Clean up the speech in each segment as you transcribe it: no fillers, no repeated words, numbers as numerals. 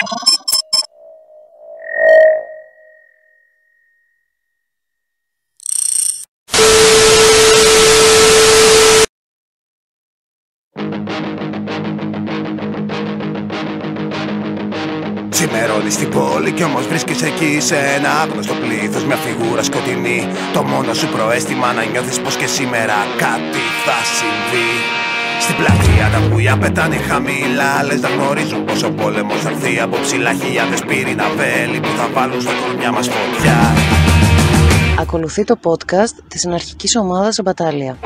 Ξημερώνει στην πόλη κι όμως βρίσκεις εκεί σε ένα άγνωστο πλήθος, μια φιγούρα σκοτεινή. Το μόνο σου προαίσθημα να νιώθεις πως και σήμερα κάτι θα συμβεί. Στην πλατεία τα βουιά πετάνε χαμηλά, λες να γνωρίζουν πως ο πόλεμος θα έρθει από ψηλά. Χιλιάδες πύρινα βέλη που θα βάλουν στα κορμιά μας φωτιά. Ακολουθεί το podcast της αναρχικής ομάδας Αμπατάλια.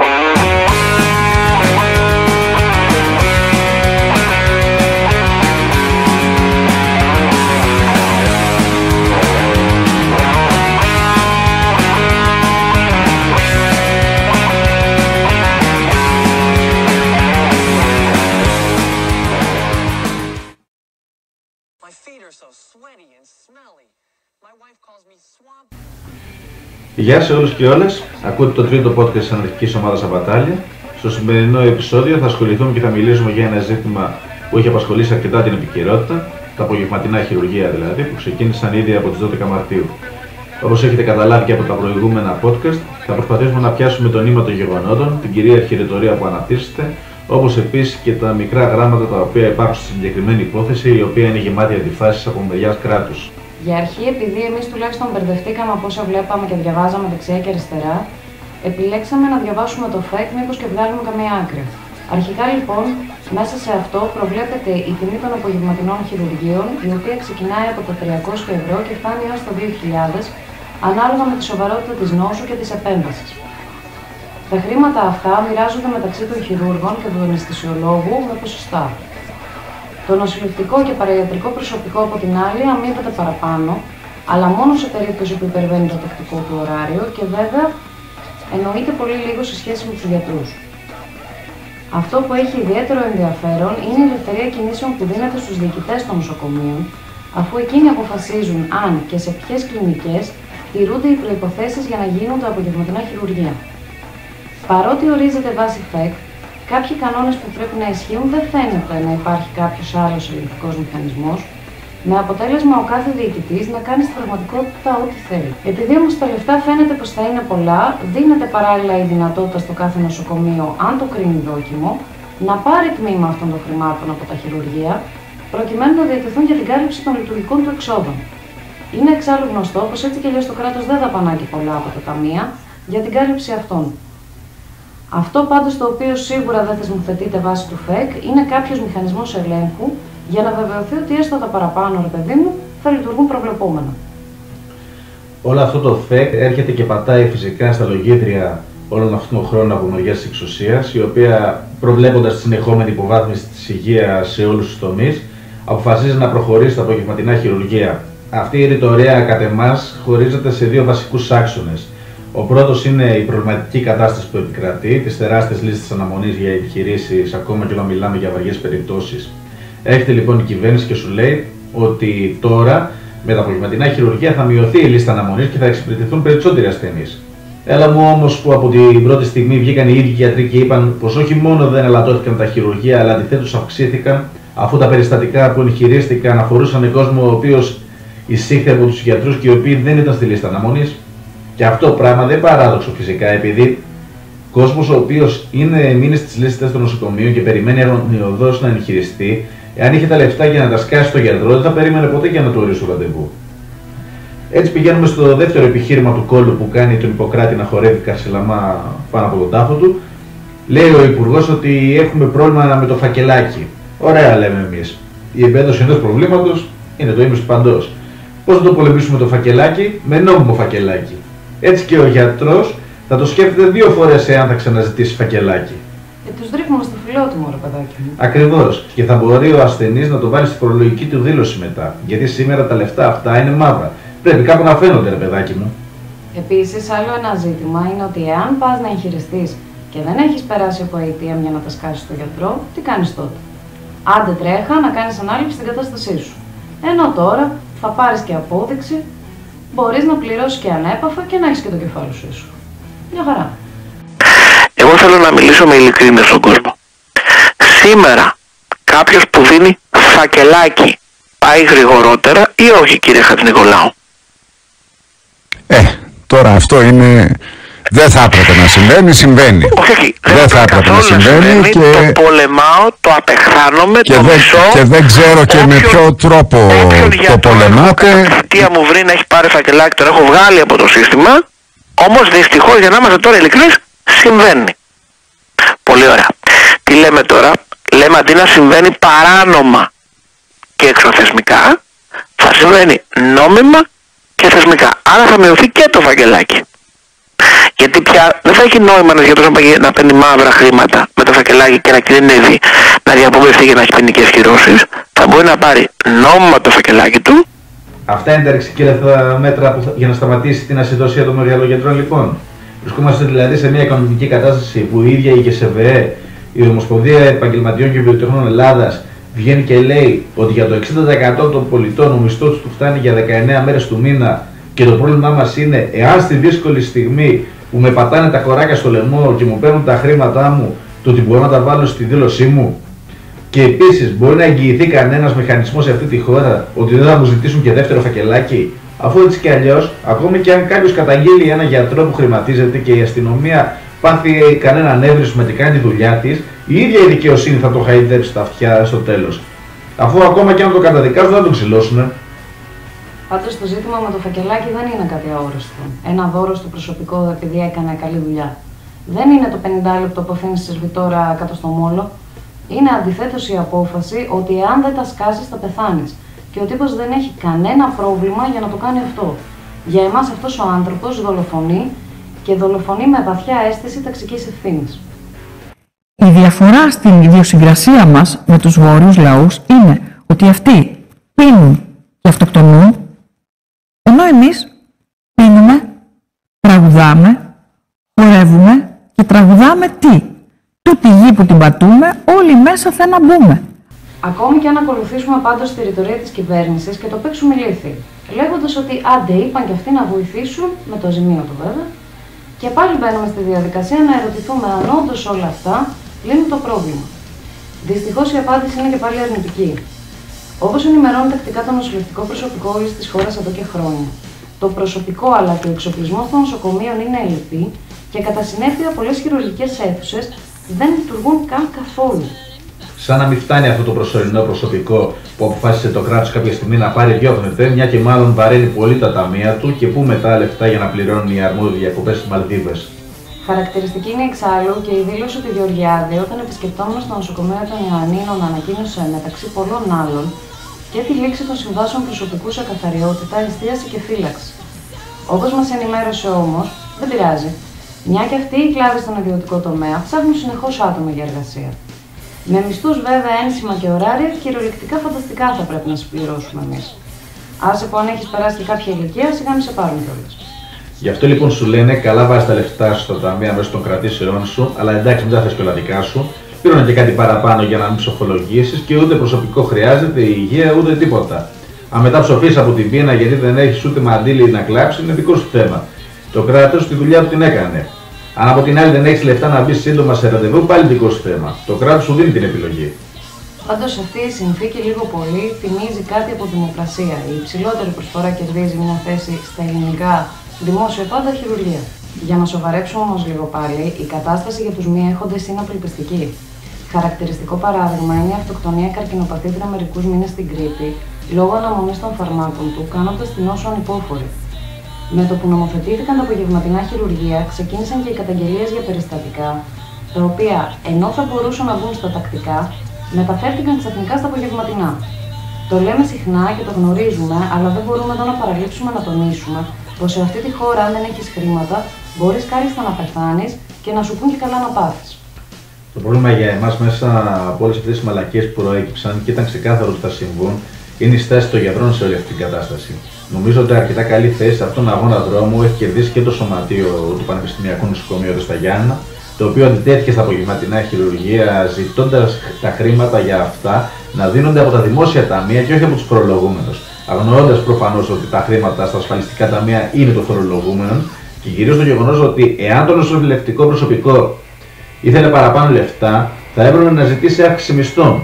Γεια σε όλους και όλες. Ακούτε το τρίτο podcast της αναρχικής ομάδας Αμπατάλια. Στο σημερινό επεισόδιο θα ασχοληθούμε και θα μιλήσουμε για ένα ζήτημα που έχει απασχολήσει αρκετά την επικαιρότητα, τα απογευματινά χειρουργεία δηλαδή, που ξεκίνησαν ήδη από τις 12 Μαρτίου. Όπως έχετε καταλάβει και από τα προηγούμενα podcast, θα προσπαθήσουμε να πιάσουμε το νήμα των γεγονότων, την κυρίαρχη ρητορία που αναπτύσσεται, όπως επίσης και τα μικρά γράμματα τα οποία υπάρχουν στη συγκεκριμένη υπόθεση, η οποία είναι γεμάτη αντιφάσεις από μεριάς κράτους. Για αρχή, επειδή εμείς τουλάχιστον μπερδευτήκαμε από όσα βλέπαμε και διαβάζαμε δεξιά και αριστερά, επιλέξαμε να διαβάσουμε το FAQ μήπως και βγάλουμε καμία άκρη. Αρχικά λοιπόν, μέσα σε αυτό προβλέπεται η τιμή των απογευματινών χειρουργείων, η οποία ξεκινάει από τα 300 ευρώ και φτάνει έως τα 2.000, ανάλογα με τη σοβαρότητα της νόσου και της επέμβασης. Τα χρήματα αυτά μοιράζονται μεταξύ των χειρούργων και του αναισθησιολόγου με ποσοστά. Το νοσηλευτικό και παραϊατρικό προσωπικό από την άλλη αμείβεται παραπάνω, αλλά μόνο σε περίπτωση που υπερβαίνει το τακτικό του ωράριο και βέβαια εννοείται πολύ λίγο σε σχέση με τους γιατρούς. Αυτό που έχει ιδιαίτερο ενδιαφέρον είναι η ελευθερία κινήσεων που δίνεται στους διοικητές των νοσοκομείων, αφού εκείνοι αποφασίζουν αν και σε ποιες κλινικές τηρούνται οι προϋποθέσεις για να γίνουν τα απογευματινά χειρουργεία. Παρότι ορίζεται βάση FAQ, κάποιοι κανόνες που πρέπει να ισχύουν δεν φαίνεται να υπάρχει κάποιος άλλος ελεγκτικός μηχανισμός, με αποτέλεσμα ο κάθε διοικητής να κάνει στην πραγματικότητα ό,τι θέλει. Επειδή όμως τα λεφτά φαίνεται πως θα είναι πολλά, δίνεται παράλληλα η δυνατότητα στο κάθε νοσοκομείο, αν το κρίνει δόκιμο, να πάρει τμήμα αυτών των χρημάτων από τα χειρουργεία, προκειμένου να διατεθούν για την κάλυψη των λειτουργικών του εξόδων. Είναι εξάλλου γνωστό πως έτσι κι αλλιώς το κράτος δεν δαπανάει πολλά από τα ταμεία για την κάλυψη αυτών. Αυτό πάντως το οποίο σίγουρα δεν θεσμοθετείται βάσει του FAQ είναι κάποιος μηχανισμός ελέγχου για να βεβαιωθεί ότι έστω τα παραπάνω, ρε παιδί μου, θα λειτουργούν προβλεπόμενα. Όλο αυτό το FAQ έρχεται και πατάει φυσικά στα λογίδρια όλων αυτών των χρόνων από μεριάς της εξουσίας, η οποία προβλέποντας τη συνεχόμενη υποβάθμιση της υγείας σε όλους τους τομείς, αποφασίζει να προχωρήσει στα απογευματινά χειρουργεία. Αυτή η ρητορία κατ' εμάς χωρίζεται σε δύο βασικούς άξονες. Ο πρώτος είναι η προβληματική κατάσταση που επικρατεί, τις τεράστιες λίστες αναμονής για επιχειρήσεις, ακόμα και όταν μιλάμε για βαριές περιπτώσεις. Έρχεται λοιπόν η κυβέρνηση και σου λέει ότι τώρα με τα απογευματινά χειρουργεία θα μειωθεί η λίστα αναμονής και θα εξυπηρετηθούν περισσότεροι ασθενείς. Έλα μου όμως που από την πρώτη στιγμή βγήκαν οι ίδιοι γιατροί και είπαν πως όχι μόνο δεν ελαττώθηκαν τα χειρουργεία, αλλά αντιθέτως αυξήθηκαν, αφού τα περιστατικά που εγχειρίστηκαν αφορούσαν κόσμο ο οποίος εισήχθη από τους γιατρούς και οι οποίοι δεν ήταν στη λίστα αναμονής. Και αυτό πράγμα δεν είναι παράδοξο φυσικά, επειδή κόσμος ο οποίος μείνει στις λίστες των νοσοκομείων και περιμένει αγωνιωδώς να εγχειριστεί, εάν είχε τα λεφτά για να τα σκάσει στο γιατρό, δεν θα περίμενε ποτέ για να του ορίσει το ραντεβού. Έτσι πηγαίνουμε στο δεύτερο επιχείρημα του κόλλου που κάνει τον Ιπποκράτη να χορεύει καρσιλαμά πάνω από τον τάφο του. Λέει ο Υπουργός ότι έχουμε πρόβλημα με το φακελάκι. Ωραία, λέμε εμείς. Η επέντωση ενός προβλήματος είναι το ίμιση του παντός. Πώς θα το πολεμήσουμε το φακελάκι? Με νόμιμο φακελάκι. Έτσι και ο γιατρός θα το σκέφτεται δύο φορές εάν θα ξαναζητήσει φακελάκι. Τους ρίχνουμε στο φιλότιμο, ρε παιδάκι μου. Ακριβώς. Και θα μπορεί ο ασθενής να το βάλει στη φορολογική του δήλωση μετά. Γιατί σήμερα τα λεφτά αυτά είναι μαύρα. Πρέπει κάπου να φαίνονται, ρε παιδάκι μου. Επίσης, άλλο ένα ζήτημα είναι ότι εάν πας να εγχειριστείς και δεν έχεις περάσει από ATM για να τα σκάσεις στο γιατρό, τι κάνεις τότε? Άντε τρέχα να κάνεις ανάληψη στην κατάστασή σου. Ενώ τώρα θα πάρεις και απόδειξη, μπορείς να πληρώσεις και ανέπαφα και να έχεις και το κεφάλι σου ίσου. Μια χαρά. Εγώ θέλω να μιλήσω με ειλικρίνεια στον κόσμο. Σήμερα κάποιος που δίνει φακελάκι πάει γρηγορότερα ή όχι, κύριε Χατζηνικολάου? Τώρα αυτό είναι... Δεν θα έπρεπε να συμβαίνει, Όχι, δεν θα έπρεπε να συμβαίνει και... Το πολεμάω, το απεχθάνομαι, το μισώ. Και δεν ξέρω και με ποιο τρόπο το πολεμάτε. Η θητεία μου βρει να έχει πάρει φακελάκι, τον έχω βγάλει από το σύστημα. Όμως δυστυχώς, για να είμαστε τώρα ειλικρινείς, συμβαίνει. Πολύ ωραία. Τι λέμε τώρα? Λέμε αντί να συμβαίνει παράνομα και εξωθεσμικά, θα συμβαίνει νόμιμα και θεσμικά. Άρα θα μειωθεί και το φακελάκι. Γιατί πια δεν θα έχει νόημα ένας γιατρός να παίρνει μαύρα χρήματα με το φακελάκι και να κινδυνεύει να διαπομευθεί για να έχει ποινικές κυρώσεις. Θα μπορεί να πάρει νόμιμα το φακελάκι του. Αυτά είναι τα ρηξικέλευτα μέτρα για να σταματήσει την ασυδοσία των μεγαλογετρών, λοιπόν. Βρισκόμαστε δηλαδή σε μια οικονομική κατάσταση που η ίδια η ΓΕΣΕΒΕ, η Ομοσπονδία Επαγγελματιών και Βιοτεχνών Ελλάδας, βγαίνει και λέει ότι για το 60% των πολιτών ο μισθός του φτάνει για 19 μέρες του μήνα. Και το πρόβλημά μας είναι, εάν στη δύσκολη στιγμή που με πατάνε τα κοράκια στο λαιμό και μου παίρνουν τα χρήματά μου, το ότι μπορώ να τα βάλω στη δήλωσή μου. Και επίσης, μπορεί να εγγυηθεί κανένας μηχανισμός σε αυτή τη χώρα ότι δεν θα μου ζητήσουν και δεύτερο φακελάκι? Αφού έτσι κι αλλιώς, ακόμη και αν κάποιος καταγγείλει ένα γιατρό που χρηματίζεται και η αστυνομία πάθει κανέναν έβρισμα και κάνει τη δουλειά της, η ίδια η δικαιοσύνη θα το χαϊδέψει τα αυτιά στο τέλος. Αφού ακόμα και αν το καταδικάζουν, δεν θα τον ξυλώσουνε. Πάντως το ζήτημα με το φακελάκι δεν είναι κάτι αόριστο. Ένα δώρο στο προσωπικό επειδή έκανε καλή δουλειά. Δεν είναι το 50 λεπτό που αφήνει σερβιτόρα κάτω στο μόλο. Είναι αντιθέτως η απόφαση ότι εάν δεν τα σκάσεις θα πεθάνεις. Και ο τύπος δεν έχει κανένα πρόβλημα για να το κάνει αυτό. Για εμάς αυτός ο άνθρωπος δολοφονεί και δολοφονεί με βαθιά αίσθηση ταξικής ευθύνης. Η διαφορά στην ιδιοσυγκρασία μας με τους βόρειους λαούς είναι ότι αυτοί πίνουν και αυτοκτονούν, ενώ εμείς πίνουμε, τραγουδάμε, χορεύουμε και τραγουδάμε τι? Τούτη γη που την πατούμε, όλοι μέσα θα να μπούμε. Ακόμη και αν ακολουθήσουμε πάντως τη ρητορία της κυβέρνησης και το παίξουμε ηλίθι, λέγοντας ότι άντε είπαν και αυτοί να βοηθήσουν, με το ζημίο του βέβαια, και πάλι μπαίνουμε στη διαδικασία να ερωτηθούμε αν όντως όλα αυτά λύνουν το πρόβλημα. Δυστυχώς η απάντηση είναι και πάλι αρνητική. Όπως ενημερώνει τακτικά το νοσηλευτικό προσωπικό όλης της χώρας εδώ και χρόνια, το προσωπικό αλλά και ο εξοπλισμός των νοσοκομείων είναι ελλειπή και κατά συνέπεια πολλές χειρουργικές αίθουσες δεν λειτουργούν καν καθόλου. Σαν να μην φτάνει αυτό το προσωρινό προσωπικό που αποφάσισε το κράτος κάποια στιγμή να πάρει διώχνεται, μια και μάλλον βαραίνει πολύ τα ταμεία του και πού μετά λεφτά για να πληρώνουν οι αρμόδιοι διακοπές στις Μαλδίβες. Χαρακτηριστική είναι εξάλλου και η δήλωση του Γεωργιάδη όταν επισκεπτόμενος στο νοσοκομείο των Ιωαννίνων ανακοίνωσε μεταξύ πολλών άλλων και τη λήξη των συμβάσεων προσωπικού σε καθαριότητα, εστίαση και φύλαξη. Όπως μας ενημέρωσε όμως, δεν πειράζει. Μια και αυτοί οι κλάδοι στον ιδιωτικό τομέα ψάχνουν συνεχώς άτομα για εργασία. Με μισθούς βέβαια ένσημα και ωράρια, κυριολεκτικά φανταστικά θα πρέπει να συμπληρώσουμε εμείς. Άσε που αν έχεις περάσει και κάποια ηλικία, σιγά μη σε πάρουν κιόλας. Γι' αυτό λοιπόν σου λένε, καλά βάζεις τα λεφτά σου στο ταμείο μέσω των κρατήσεών σου, αλλά εντάξει μετά θες και όλα δικά σου. Πλήρωνε και κάτι παραπάνω για να μην ψοφολογήσεις και ούτε προσωπικό χρειάζεται, η υγεία ούτε τίποτα. Αν μετά ψοφείς από την πείνα γιατί δεν έχεις ούτε μαντίλι να κλάψεις, είναι δικό σου θέμα. Το κράτος τη δουλειά του την έκανε. Αν από την άλλη δεν έχεις λεφτά να μπεις σύντομα σε ραντεβού, πάλι δικό σου θέμα. Το κράτος σου δίνει την επιλογή. Πάντως αυτή η συνθήκη λίγο πολύ θυμίζει κάτι από δημοκρασία. Η υψηλότερη προσφορά κερδίζει μια θέση στα ελληνικά δημόσια πάντα χειρουργία. Για να σοβαρέψουμε όμως λίγο πάλι, η κατάσταση για τους μη έχοντες είναι απελπιστική. Χαρακτηριστικό παράδειγμα είναι η αυτοκτονία καρκινοπαθήτρια μερικούς μήνες στην Κρήτη, λόγω αναμονής των φαρμάκων του, κάνοντας την νόσο ανυπόφορη. Με το που νομοθετήθηκαν τα απογευματινά χειρουργεία, ξεκίνησαν και οι καταγγελίες για περιστατικά, τα οποία ενώ θα μπορούσαν να μπουν στα τακτικά, μεταφέρθηκαν ξαφνικά στα απογευματινά. Το λέμε συχνά και το γνωρίζουμε, αλλά δεν μπορούμε εδώ να παραλείψουμε να τονίσουμε πως σε αυτή τη χώρα, αν δεν έχεις χρήματα, μπορείς κάλλιστα να πεθάνεις και να σου πούν και καλά να πάθεις. Το πρόβλημα για εμάς μέσα από όλες αυτές τις μαλακίες που προέκυψαν και ήταν ξεκάθαρο ότι θα συμβούν, είναι η στάση των γιατρών σε όλη αυτή την κατάσταση. Νομίζω ότι αρκετά καλή θέση σε αυτόν τον αγώνα δρόμου έχει κερδίσει και το σωματείο του Πανεπιστημιακού Νοσοκομείου εδώ στα Γιάννα, το οποίο αντιτέθηκε στα απογευματινά χειρουργία, ζητώντας τα χρήματα για αυτά να δίνονται από τα δημόσια ταμεία και όχι από τους φορολογούμενους. Αγνοώντας προφανώς ότι τα χρήματα στα ασφαλιστικά ταμεία είναι των φορολογούμενων και κυρίως το γεγονός ότι εάν το νοσηλευτικό προσωπικό ήθελε παραπάνω λεφτά, θα έπρεπε να ζητήσει αύξηση μισθών.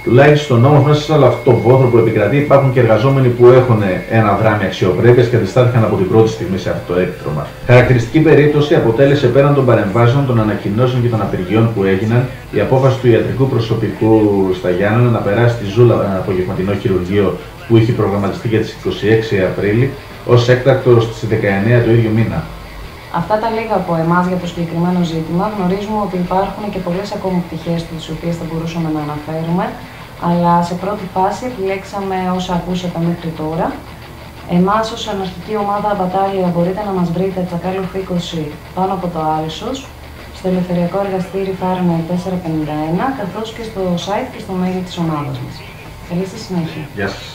Τουλάχιστον όμως μέσα σε όλο αυτό το βόθρο που επικρατεί υπάρχουν και εργαζόμενοι που έχουν ένα δράμι αξιοπρέπειας και αντιστάθηκαν από την πρώτη στιγμή σε αυτό το έκτρωμα. Χαρακτηριστική περίπτωση αποτέλεσε πέραν των παρεμβάσεων, των ανακοινώσεων και των απεργιών που έγιναν η απόφαση του ιατρικού προσωπικού στα Γιάννενα να περάσει τη Ζούλα ένα απογευματινό χειρουργείο που είχε προγραμματιστεί για τις 26 Απρίλη ως έκτακτο στις 19 του ίδιου μήνα. Αυτά τα λίγα από εμάς για το συγκεκριμένο ζήτημα. Γνωρίζουμε ότι υπάρχουν και πολλές ακόμη πτυχές τις οποίες θα μπορούσαμε να αναφέρουμε, αλλά σε πρώτη φάση επιλέξαμε όσα ακούσατε μέχρι τώρα. Εμάς ως αναρχική ομάδα Μπατάλια μπορείτε να μας βρείτε Τσακάλοφ 20 πάνω από το Άλσος, στο Ελευθεριακό Εργαστήρι Φάρμαη 451, καθώς και στο site και στο mail της ομάδας μας. Καλή σας συνέχεια. Γεια σας.